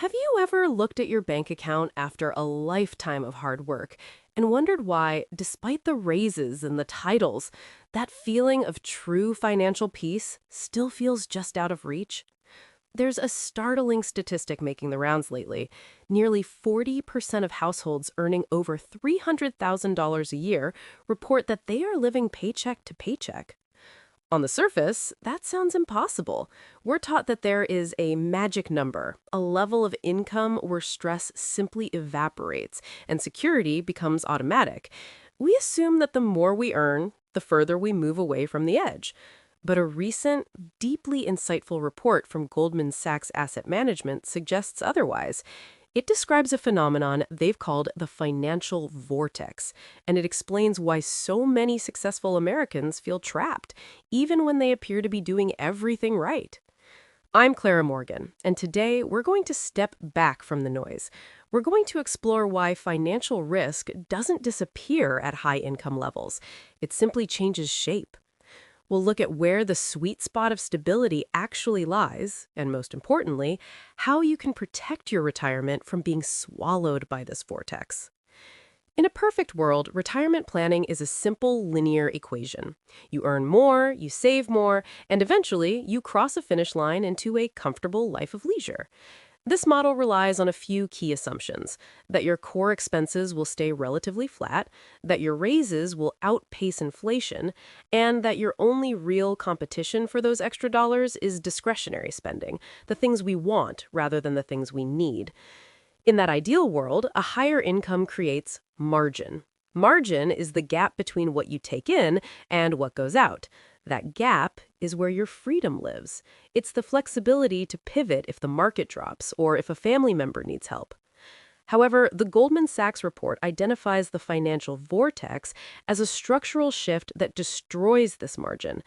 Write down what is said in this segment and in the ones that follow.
Have you ever looked at your bank account after a lifetime of hard work and wondered why, despite the raises and the titles, that feeling of true financial peace still feels just out of reach? There's a startling statistic making the rounds lately. Nearly 40% of households earning over $300,000 a year report that they are living paycheck to paycheck. On the surface, that sounds impossible. We're taught that there is a magic number, a level of income where stress simply evaporates and security becomes automatic. We assume that the more we earn, the further we move away from the edge. But a recent, deeply insightful report from Goldman Sachs Asset Management suggests otherwise. It describes a phenomenon they've called the financial vortex, and it explains why so many successful Americans feel trapped, even when they appear to be doing everything right. I'm Clara Morgan, and today we're going to step back from the noise. We're going to explore why financial risk doesn't disappear at high income levels. It simply changes shape. We'll look at where the sweet spot of stability actually lies, and most importantly, how you can protect your retirement from being swallowed by this vortex. In a perfect world, retirement planning is a simple linear equation. You earn more, you save more, and eventually you cross a finish line into a comfortable life of leisure. This model relies on a few key assumptions: that your core expenses will stay relatively flat, that your raises will outpace inflation, and that your only real competition for those extra dollars is discretionary spending, the things we want rather than the things we need. In that ideal world, a higher income creates margin. Margin is the gap between what you take in and what goes out. That gap is where your freedom lives. It's the flexibility to pivot if the market drops or if a family member needs help. However, the Goldman Sachs report identifies the financial vortex as a structural shift that destroys this margin.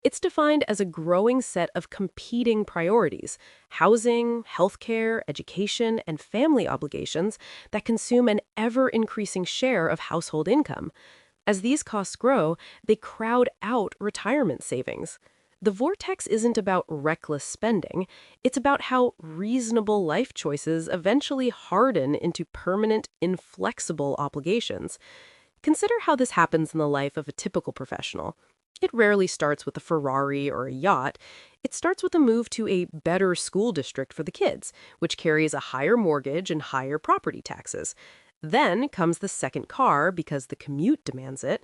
It's defined as a growing set of competing priorities: housing, healthcare, education, and family obligations that consume an ever-increasing share of household income. As these costs grow, they crowd out retirement savings. The vortex isn't about reckless spending. It's about how reasonable life choices eventually harden into permanent, inflexible obligations. Consider how this happens in the life of a typical professional. It rarely starts with a Ferrari or a yacht. It starts with a move to a better school district for the kids, which carries a higher mortgage and higher property taxes. Then comes the second car because the commute demands it.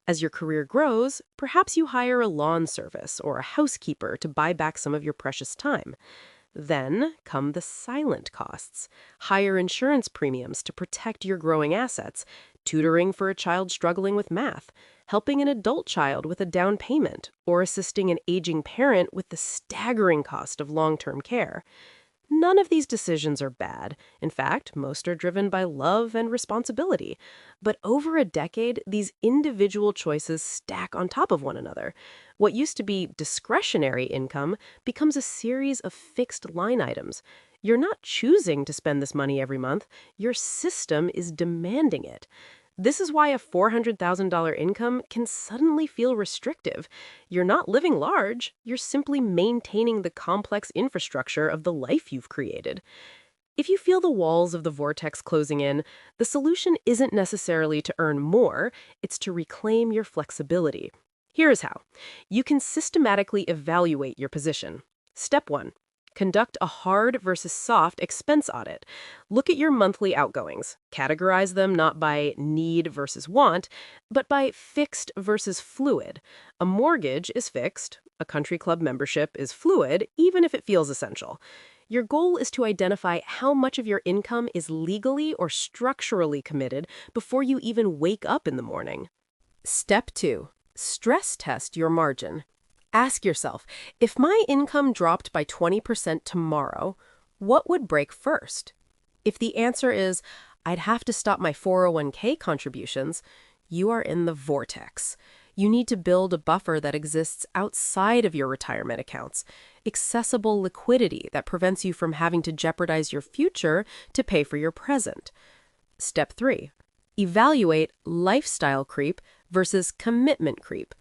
As your career grows, perhaps you hire a lawn service or a housekeeper to buy back some of your precious time. Then come the silent costs: higher insurance premiums to protect your growing assets, tutoring for a child struggling with math, helping an adult child with a down payment, or assisting an aging parent with the staggering cost of long-term care. None of these decisions are bad. In fact, most are driven by love and responsibility. But over a decade, these individual choices stack on top of one another. What used to be discretionary income becomes a series of fixed line items. You're not choosing to spend this money every month. Your system is demanding it. This is why a $400,000 income can suddenly feel restrictive. You're not living large, you're simply maintaining the complex infrastructure of the life you've created. If you feel the walls of the vortex closing in, the solution isn't necessarily to earn more, it's to reclaim your flexibility. Here is how. You can systematically evaluate your position. Step 1. Conduct a hard versus soft expense audit. Look at your monthly outgoings. Categorize them not by need versus want, but by fixed versus fluid. A mortgage is fixed. A country club membership is fluid, even if it feels essential. Your goal is to identify how much of your income is legally or structurally committed before you even wake up in the morning. Step 2. Stress test your margin. Ask yourself, if my income dropped by 20% tomorrow, what would break first? If the answer is, I'd have to stop my 401k contributions, you are in the vortex. You need to build a buffer that exists outside of your retirement accounts, accessible liquidity that prevents you from having to jeopardize your future to pay for your present. Step 3. Evaluate lifestyle creep versus commitment creep.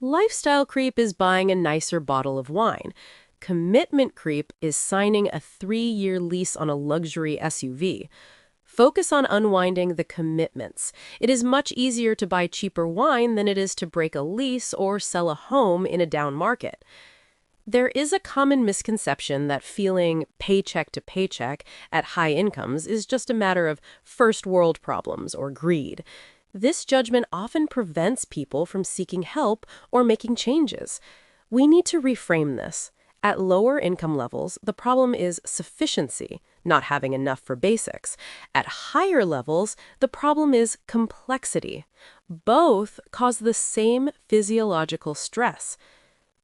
Lifestyle creep is buying a nicer bottle of wine. Commitment creep is signing a 3-year lease on a luxury SUV. Focus on unwinding the commitments. It is much easier to buy cheaper wine than it is to break a lease or sell a home in a down market. There is a common misconception that feeling paycheck to paycheck at high incomes is just a matter of first world problems or greed. This judgment often prevents people from seeking help or making changes. We need to reframe this. At lower income levels, the problem is sufficiency, not having enough for basics. At higher levels, the problem is complexity. Both cause the same physiological stress.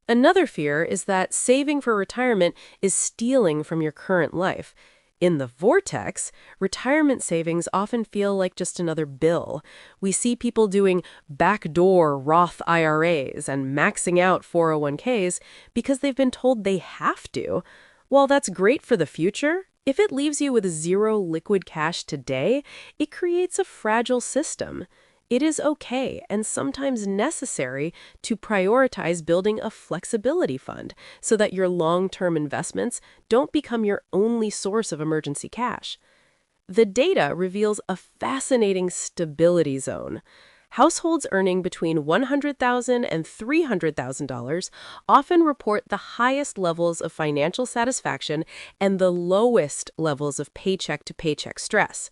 Another fear is that saving for retirement is stealing from your current life. In the vortex, retirement savings often feel like just another bill. We see people doing backdoor Roth IRAs and maxing out 401ks because they've been told they have to. While that's great for the future, if it leaves you with zero liquid cash today, it creates a fragile system. It is okay and sometimes necessary to prioritize building a flexibility fund so that your long-term investments don't become your only source of emergency cash. The data reveals a fascinating stability zone. Households earning between $100,000 and $300,000 often report the highest levels of financial satisfaction and the lowest levels of paycheck-to-paycheck stress.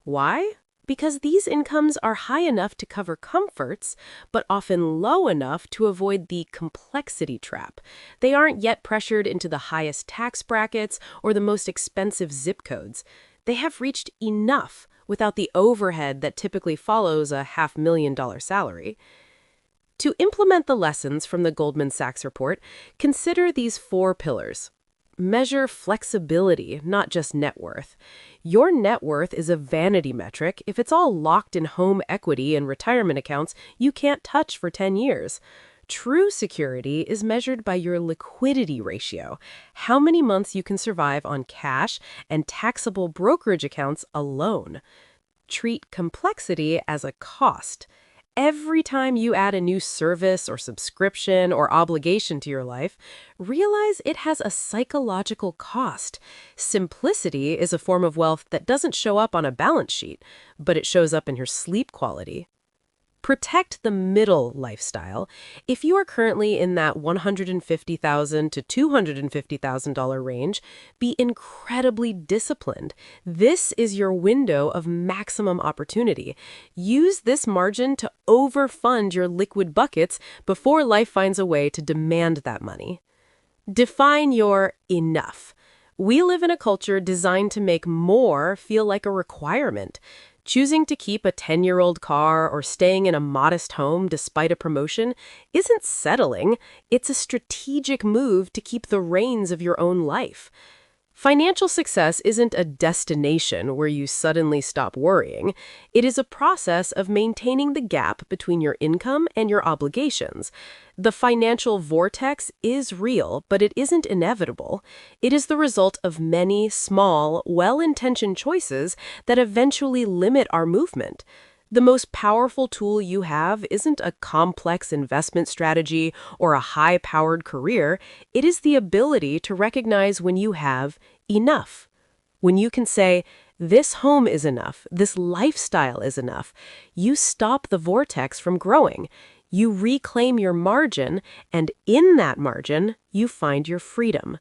Why? Because these incomes are high enough to cover comforts, but often low enough to avoid the complexity trap. They aren't yet pressured into the highest tax brackets or the most expensive zip codes. They have reached enough without the overhead that typically follows a $500,000 salary. To implement the lessons from the Goldman Sachs report, consider these 4 pillars. Measure flexibility, not just net worth. Your net worth is a vanity metric if it's all locked in home equity and retirement accounts you can't touch for 10 years. True security is measured by your liquidity ratio, how many months you can survive on cash and taxable brokerage accounts alone. Treat complexity as a cost. Every time you add a new service or subscription or obligation to your life, realize it has a psychological cost. Simplicity is a form of wealth that doesn't show up on a balance sheet, but it shows up in your sleep quality. Protect the middle lifestyle. If you are currently in that $150,000 to $250,000 range, be incredibly disciplined. This is your window of maximum opportunity. Use this margin to overfund your liquid buckets before life finds a way to demand that money. Define your enough. We live in a culture designed to make more feel like a requirement. Choosing to keep a 10-year-old car or staying in a modest home despite a promotion isn't settling. It's a strategic move to keep the reins of your own life. Financial success isn't a destination where you suddenly stop worrying. It is a process of maintaining the gap between your income and your obligations. The financial vortex is real, but it isn't inevitable. It is the result of many small, well-intentioned choices that eventually limit our movement. The most powerful tool you have isn't a complex investment strategy or a high-powered career. It is the ability to recognize when you have enough. When you can say, this home is enough, this lifestyle is enough, you stop the vortex from growing. You reclaim your margin, and in that margin, you find your freedom.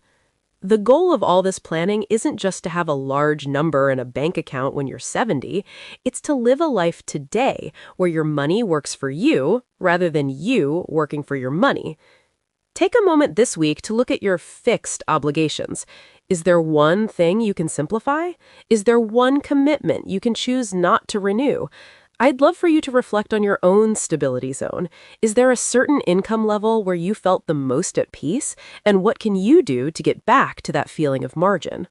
The goal of all this planning isn't just to have a large number in a bank account when you're 70. It's to live a life today where your money works for you rather than you working for your money. Take a moment this week to look at your fixed obligations. Is there one thing you can simplify? Is there one commitment you can choose not to renew? I'd love for you to reflect on your own stability zone. Is there a certain income level where you felt the most at peace? And what can you do to get back to that feeling of margin?